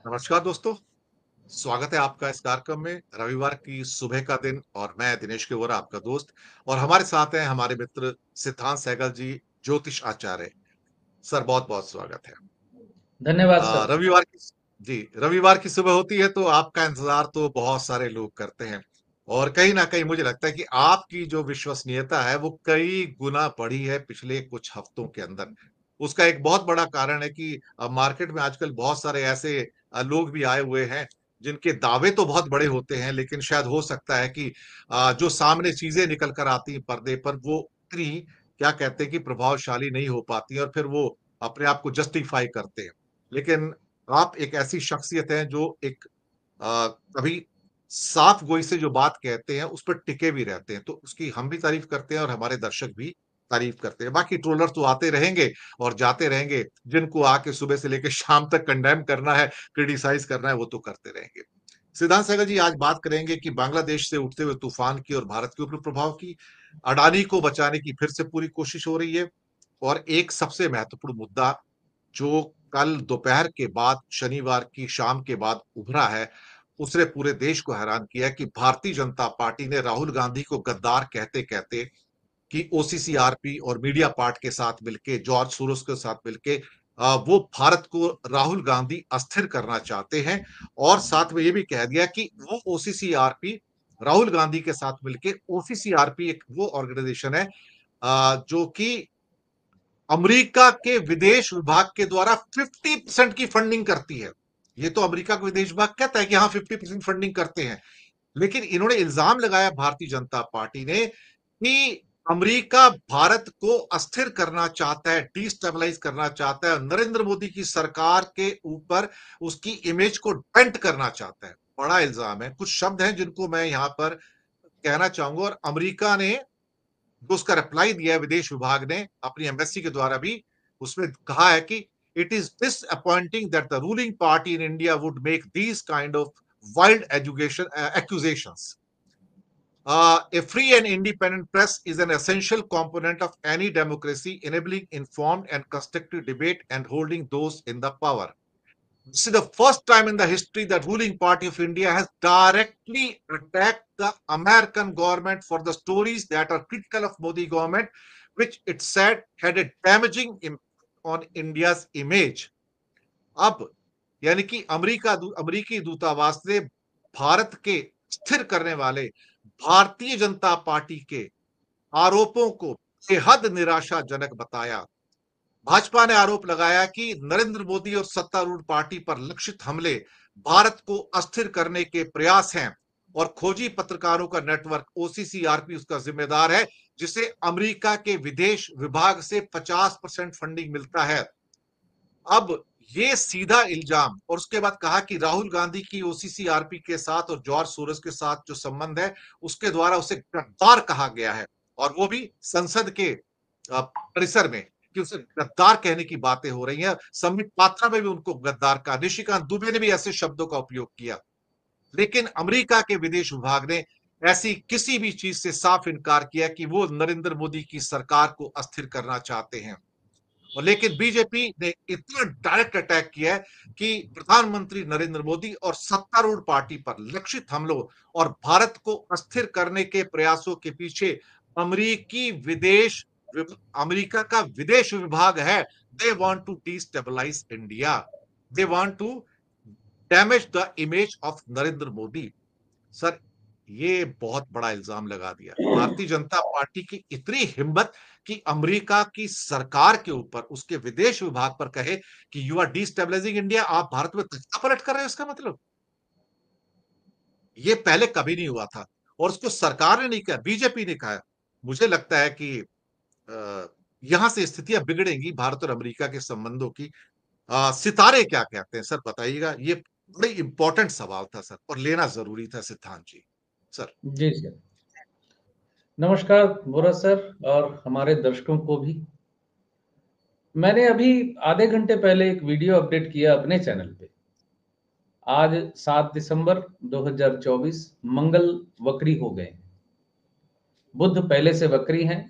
नमस्कार दोस्तों, स्वागत है आपका इस कार्यक्रम में। रविवार की सुबह का दिन और मैं दिनेश के वोरा आपका दोस्त और हमारे साथ हैं हमारे मित्र सिद्धांत सहगल जी, ज्योतिष आचार्य। सर बहुत-बहुत स्वागत है। धन्यवाद सर। रविवार की रविवार की सुबह होती है तो आपका इंतज़ार तो बहुत सारे लोग करते हैं और कहीं न कहीं मुझे लगता है कि आपकी जो विश्वसनीयता है वो कई गुना बढ़ी है पिछले कुछ हफ्तों के अंदर। उसका एक बहुत बड़ा कारण है कि मार्केट में आजकल बहुत सारे ऐसे लोग भी आए हुए हैं जिनके दावे तो बहुत बड़े होते हैं लेकिन शायद हो सकता है कि जो सामने चीज़ें निकल कर आती हैं पर्दे पर वो उतनी क्या कहते हैं कि प्रभावशाली नहीं हो पाती हैं और फिर वो अपने आप को जस्टिफाई करते हैं। लेकिन आप एक ऐसी शख्सियत हैं जो एक कभी साफ गोई से जो बात कहते हैं, उस पर टिके भी रहते हैं। तो उसकी हम भी तारीफ़ करते हैं और हमारे दर्शक भी तारीफ़ करते हैं। बाकी ट्रोलर तो आते रहेंगे और जाते रहेंगे। जिनको आके सुबह से लेके शाम तक कंडेम करना है, क्रिटिसाइज़ करना है, वो तो करते रहेंगे। सिद्धांत सहगल जी आज बात करेंगे कि बांग्लादेश से उठते हुए तूफ़ान की और भारत के ऊपर प्रभाव की, अडानी को बचाने की फिर से पूरी कोशिश हो रही है और एक सबसे महत्वपूर्ण मुद्दा जो कल दोपहर के बाद शनिवार की शाम के बाद उभरा है, उसने पूरे देश को हैरान किया कि भारतीय जनता पार्टी ने राहुल गांधी को गद्दार कहते-कहते कि ओसीसीआरपी और मीडिया पार्ट के साथ मिलके, जॉर्ज सोरोस के साथ मिलके वो भारत को राहुल गांधी अस्थिर करना चाहते हैं और साथ में ये भी कह दिया कि वो ओसीसीआरपी राहुल गांधी के साथ मिलके ओसीसीआरपी एक वो ऑर्गेनाइजेशन है जो कि अमेरिका के विदेश विभाग के द्वारा 50% की फंडिंग करती है। ये तो अमेरिका का विदेश विभाग कहता है कि हाँ 50% फंडिंग करते हैं। लेकिन इन्होंने इल्जाम लगाया भारतीय जनता पार्टी ने कि अमेरिका भारत को अस्थिर करना चाहता है, डिस्टेबलाइज करना चाहता है, नरेंद्र मोदी की सरकार के ऊपर उसकी इमेज को डेंट करना चाहता है। बड़ा इल्जाम है। कुछ शब्द हैं जिनको मैं यहां पर कहना चाहूंगा और अमेरिका ने जो उसका रिप्लाई दिया है विदेश विभाग ने अपनी एम्बेसी के द्वारा भी उसमें कहा है कि it is disappointing that the ruling party in India would make these kind of wild education accusations. A free and independent press is an essential component of any democracy, enabling informed and constructive debate and holding those in the power. This is the first time in the history that ruling party of India has directly attacked the American government for the stories that are critical of Modi government, which it said had a damaging impact on India's image. अब यानी कि अमेरिकी दूतावास ने भारत के स्थिर करने वाले भारतीय जनता पार्टी के आरोपों को बेहद निराशाजनक बताया। भाजपा ने आरोप लगाया कि नरेंद्र मोदी और सत्तारूढ़ पार्टी पर लक्षित हमले भारत को अस्थिर करने के प्रयास हैं और खोजी पत्रकारों का नेटवर्क ओसीसीआरपी उसका जिम्मेदार है जिसे अमेरिका के विदेश विभाग से 50% फंडिंग मिलता है। अब ये सीधा इल्जाम और उसके बाद कहा कि राहुल गांधी की ओसीसीआरपी के साथ और जॉर्ज सोरोस के साथ जो संबंध है उसके द्वारा उसे गद्दार कहा गया है और वो भी संसद के परिसर में कि उसे गद्दार कहने की बातें हो रही हैं। संबित पात्रा में भी उनको गद्दार कहा, निशिकांत दुबे ने भी ऐसे शब्दों का उपयोग किया। लेकिन अमेरिका के विदेश विभाग ने ऐसी किसी भी चीज से साफ इनकार किया कि वो नरेंद्र मोदी की सरकार को अस्थिर करना चाहते हैं। और लेकिन बीजेपी ने इतना डायरेक्ट अटैक किया है कि प्रधानमंत्री नरेंद्र मोदी और सत्तारूढ़ पार्टी पर लक्षित हमलों और भारत को अस्थिर करने के प्रयासों के पीछे अमेरिकी विदेश अमेरिका का विदेश विभाग है। They want to destabilise India, they want to damage the image of Narendra Modi. Sir ये बहुत बड़ा इल्जाम लगा दिया भारतीय जनता पार्टी की इतनी हिम्मत कि अमेरिका की सरकार के ऊपर उसके विदेश विभाग पर कहे कि यू आर डिस्टेबलाइजिंग इंडिया, आप भारत में तख्ता पलट कर रहे हो। इसका मतलब ये पहले कभी नहीं हुआ था और उसको सरकार ने नहीं कहा, बीजेपी ने कहा। मुझे लगता है कि यहां से स्थितियां बिगड़ेंगी भारत और अमेरिका के संबंधों की। सितारे क्या कहते हैं सर बताइएगा। ये बड़ी इंपॉर्टेंट सवाल था सर और लेना जरूरी था सिद्धांत जी। सर जी सर। नमस्कार बोरा सर और हमारे दर्शकों को भी। मैंने अभी आधे घंटे पहले एक वीडियो अपडेट किया अपने चैनल पे। आज 7 दिसंबर 2024 मंगल वक्री हो गए। बुध पहले से वक्री हैं,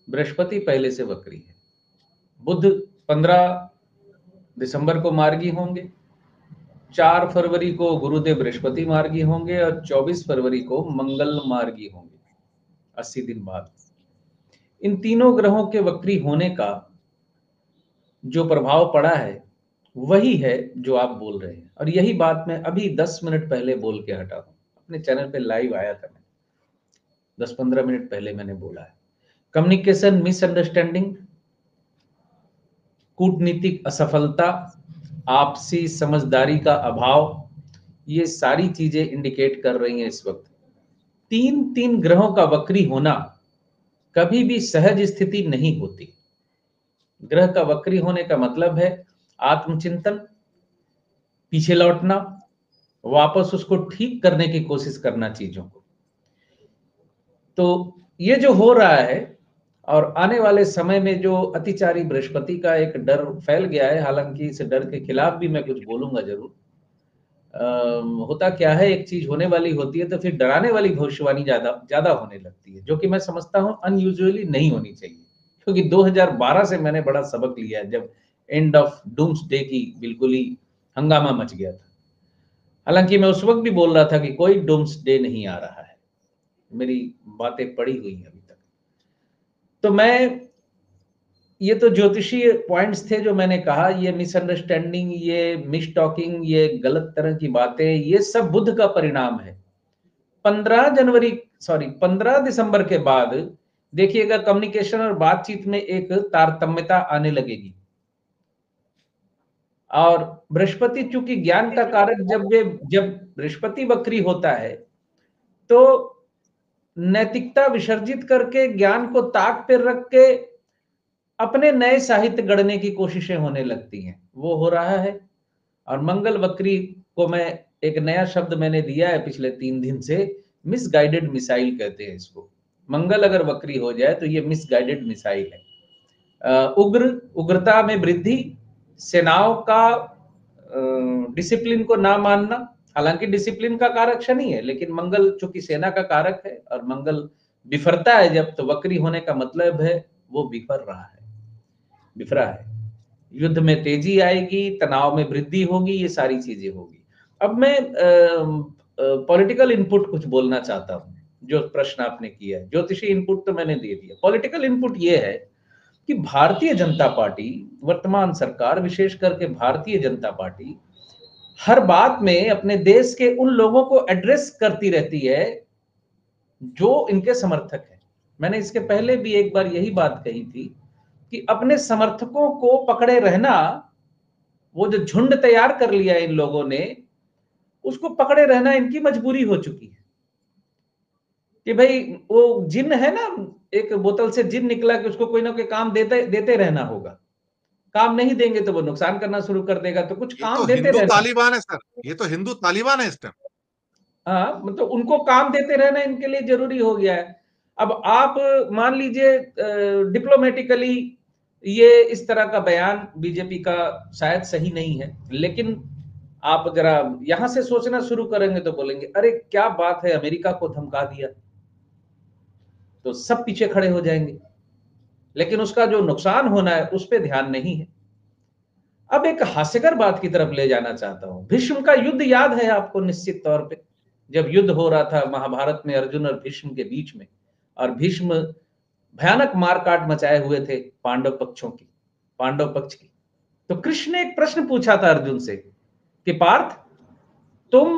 बृहस्पति पहले से वक्री है। बुध 15 दिसंबर को मार्गी होंगे, 4 फरवरी को गुरुदेव बृहस्पति मार्गी होंगे और 24 फरवरी को मंगल मार्गी होंगे, 80 दिन बाद। इन तीनों ग्रहों के वक्री होने का जो प्रभाव पड़ा है वही है जो आप बोल रहे हैं, और यही बात मैं अभी 10 मिनट पहले बोल के हटा हूं। अपने चैनल पे लाइव आया था, मैं 10-15 मिनट पहले मैंने बोला है, कम्युनिकेशन मिसअंडरस्टैंडिंग, कूटनीतिक असफलता, आपसी समझदारी का अभाव, ये सारी चीजें इंडिकेट कर रही हैं इस वक्त। तीन तीन ग्रहों का वक्री होना कभी भी सहज स्थिति नहीं होती। ग्रह का वक्री होने का मतलब है आत्मचिंतन, पीछे लौटना, वापस उसको ठीक करने की कोशिश करना चीजों को। तो ये जो हो रहा है, और आने वाले समय में जो अतिचारी बृहस्पति का एक डर फैल गया है, हालांकि इस डर के खिलाफ भी मैं कुछ बोलूंगा जरूर। होता क्या है, एक चीज होने वाली होती है तो फिर डराने वाली भविष्यवाणी ज्यादा ज्यादा होने लगती है, जो कि मैं समझता हूं अनयूजुअली नहीं होनी चाहिए, क्योंकि 2012 से मैंने बड़ा सबक लिया है, जब एंड ऑफ डूम्सडे की बिल्कुल ही हंगामा मच गया था। हालांकि मैं उस वक्त भी बोल रहा था कि कोई डूम्सडे नहीं आ रहा है, मेरी बातें पड़ी हुई हैं अभी तक। तो मैं, ये तो ज्योतिषीय पॉइंट्स थे जो मैंने कहा, ये मिसअंडरस्टैंडिंग, ये मिस टॉकिंग, ये गलत तरह की बातें, ये सब बुध का परिणाम है। 15 दिसंबर के बाद देखिएगा कम्युनिकेशन और बातचीत में एक तारतम्यता आने लगेगी। और बृहस्पति चूंकि ज्ञान का कारक, जब बृहस्पति वक्री होता है तो नैतिकता विसर्जित करके ज्ञान को ताक पर रख के अपने नए साहित्य गढ़ने की कोशिशें होने लगती हैं, वो हो रहा है। और मंगल वक्री को मैं, एक नया शब्द मैंने दिया है पिछले 3 दिन से, मिसगाइडेड मिसाइल कहते हैं इसको। मंगल अगर वक्री हो जाए तो ये मिसगाइडेड मिसाइल है। उग्रता में वृद्धि, सेनाओं का डिसिप्लिन को ना मानना, हालांकि डिसिप्लिन का कारक शनि है, लेकिन मंगल चूंकि सेना का कारक है और मंगल बिफरता है जब, तो वक्री होने का मतलब है वो बिफर रहा है, बिफरा है। युद्ध में तेजी आएगी, तनाव में वृद्धि होगी, ये सारी चीजें होगी। अब मैं पॉलिटिकल इनपुट कुछ बोलना चाहता हूं, जो प्रश्न आपने किया है। ज्योतिषी इनपुट तो मैंने दे दिया, पॉलिटिकल इनपुट ये है कि भारतीय जनता पार्टी, वर्तमान सरकार, विशेष करके भारतीय जनता पार्टी, हर बात में अपने देश के उन लोगों को एड्रेस करती रहती है जो इनके समर्थक हैं। मैंने इसके पहले भी एक बार यही बात कही थी कि अपने समर्थकों को पकड़े रहना, वो जो झुंड तैयार कर लिया इन लोगों ने, उसको पकड़े रहना इनकी मजबूरी हो चुकी है। कि भाई वो जिन है ना, एक बोतल से जिन निकला कि उसको कोई ना कोई काम देते देते रहना होगा, काम नहीं देंगे तो वो नुकसान करना शुरू कर देगा, तो कुछ ये तो काम देते हिंदू रहना। तालिबान है सर, ये तो हिंदू तालिबान है इस टाइम। हाँ, मतलब उनको काम देते रहना इनके लिए जरूरी हो गया है। अब आप मान लीजिए डिप्लोमेटिकली ये इस तरह का बयान बीजेपी का शायद सही नहीं है, लेकिन आप जरा यहां से सोचना शुरू करेंगे तो बोलेंगे अरे क्या बात है, अमेरिका को धमका दिया, तो सब पीछे खड़े हो जाएंगे। लेकिन उसका जो नुकसान होना है उस पर ध्यान नहीं है। अब एक हास्यकर बात की तरफ ले जाना चाहता हूं। भीष्म का युद्ध याद है आपको निश्चित तौर पे, जब युद्ध हो रहा था महाभारत में अर्जुन और भीष्म के बीच में, और भीष्म भयानक मारकाट मचाए हुए थे पांडव पक्ष की। तो कृष्ण ने एक प्रश्न पूछा था अर्जुन से कि पार्थ, तुम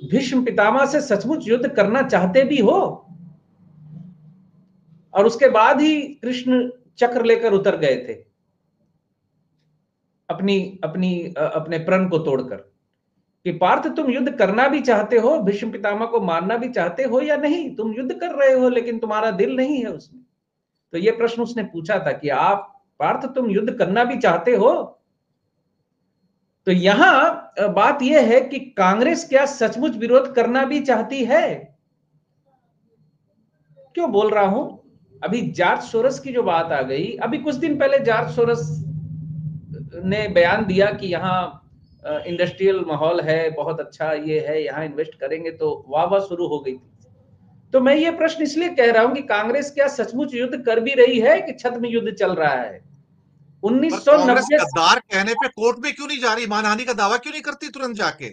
भीष्म पितामह से सचमुच युद्ध करना चाहते भी हो? और उसके बाद ही कृष्ण चक्र लेकर उतर गए थे, अपनी अपनी अपने प्रण को तोड़कर, कि पार्थ तुम युद्ध करना भी चाहते हो, भीष्म पितामह को मारना भी चाहते हो या नहीं? तुम युद्ध कर रहे हो लेकिन तुम्हारा दिल नहीं है उसमें। तो ये प्रश्न उसने पूछा था कि आप पार्थ तुम युद्ध करना भी चाहते हो? तो यहां बात यह है कि कांग्रेस क्या सचमुच विरोध करना भी चाहती है? क्यों बोल रहा हूं, अभी जॉर्ज सोरस की जो बात आ गई, अभी कुछ दिन पहले जॉर्ज सोरस ने बयान दिया कि यहाँ इंडस्ट्रियल माहौल है, बहुत अच्छा ये है, यहाँ इन्वेस्ट करेंगे, तो वाह वाह शुरू हो गई थी। तो मैं ये प्रश्न इसलिए कह रहा हूं कि कांग्रेस क्या सचमुच युद्ध कर भी रही है कि छद्म युद्ध चल रहा है? पर कांग्रेस 1990 गद्दार कहने पे कोर्ट में क्यों नहीं जा रही, मानहानि का दावा क्यों नहीं करती तुरंत जाके?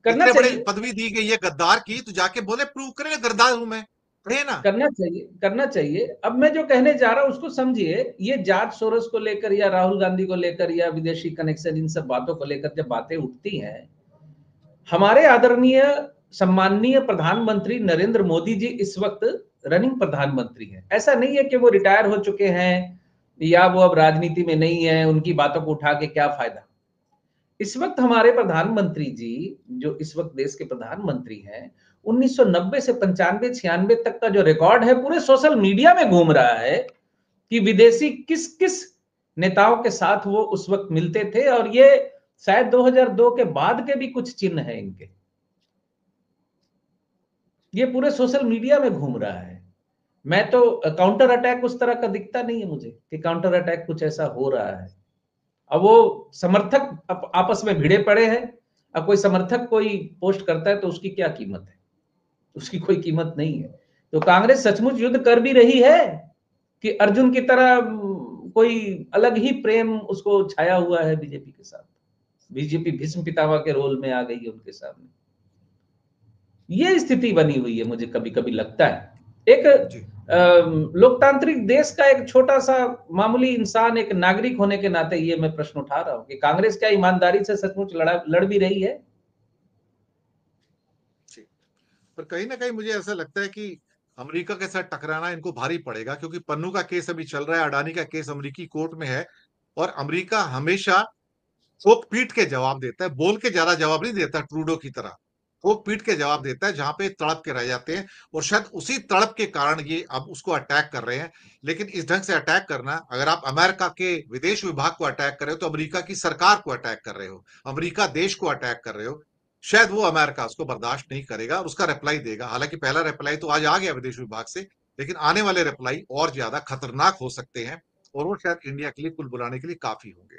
करना इतने बड़े चाहिए। पदवी दी गई है गद्दार की, तो जाके बोले प्रूव करें गद्दार हूं मैं, कहे ना। करना चाहिए, करना चाहिए। अब मैं जो कहने जा रहा हूं उसको समझिए। ये जॉर्ज सोरोस को लेकर या राहुल गांधी को लेकर या विदेशी कनेक्शन, इन सब बातों को लेकर जब बातें उठती हैं, हमारे आदरणीय सम्माननीय प्रधानमंत्री नरेंद्र मोदी जी इस वक्त रनिंग प्रधानमंत्री हैं। ऐसा नहीं है कि वो रिटायर हो चुके हैं या वो अब राजनीति में नहीं है, उनकी बातों को उठा के क्या फायदा। इस वक्त हमारे प्रधानमंत्री जी, जो इस वक्त देश के प्रधानमंत्री हैं, 1990 से 95-96 तक का जो रिकॉर्ड है पूरे सोशल मीडिया में घूम रहा है कि विदेशी किस किस नेताओं के साथ वो उस वक्त मिलते थे, और ये शायद 2002 के बाद के भी कुछ चिन्ह हैं इनके। ये पूरे सोशल मीडिया में घूम रहा है। मैं तो काउंटर अटैक उस तरह का दिखता नहीं है मुझे कि काउंटर अटैक कुछ ऐसा हो रहा है। अब वो समर्थक आपस में भिड़े पड़े हैं। अब कोई समर्थक कोई पोस्ट करता है तो उसकी क्या कीमत है? उसकी कोई कीमत नहीं है। तो कांग्रेस सचमुच युद्ध कर भी रही है कि अर्जुन की तरह कोई अलग ही प्रेम उसको छाया हुआ है बीजेपी के साथ। बीजेपी भीष्म पितामह के रोल में आ गई है उनके सामने। ये स्थिति बनी हुई है, मुझे कभी कभी लगता है। एक जी लोकतांत्रिक देश का एक छोटा सा मामूली इंसान, एक नागरिक होने के नाते ये मैं प्रश्न उठा रहा हूं कि कांग्रेस क्या ईमानदारी से सचमुच लड़ भी रही है? जी। पर कहीं ना कहीं मुझे ऐसा लगता है कि अमेरिका के साथ टकराना इनको भारी पड़ेगा, क्योंकि पन्नू का केस अभी चल रहा है, अडानी का केस अमेरिकी कोर्ट में है। और अमेरिका हमेशा ठोक पीट के जवाब देता है, बोल के ज्यादा जवाब नहीं देता ट्रूडो की तरह। ठोक पीट के जवाब देता है जहां पे तड़प के रह जाते हैं। और शायद उसी तड़प के कारण ये अब उसको अटैक कर रहे हैं। लेकिन इस ढंग से अटैक करना, अगर आप अमेरिका के विदेश विभाग को अटैक कर रहे हो तो अमेरिका की सरकार को अटैक कर रहे हो, अमेरिका देश को अटैक कर रहे हो। शायद वो अमेरिका उसको बर्दाश्त नहीं करेगा और उसका रिप्लाई देगा। हालांकि पहला रिप्लाई तो आज आ गया विदेश विभाग से, लेकिन आने वाले रिप्लाई और ज्यादा खतरनाक हो सकते हैं। और वो शायद इंडिया के लिए कुल बुलाने के लिए काफी होंगे।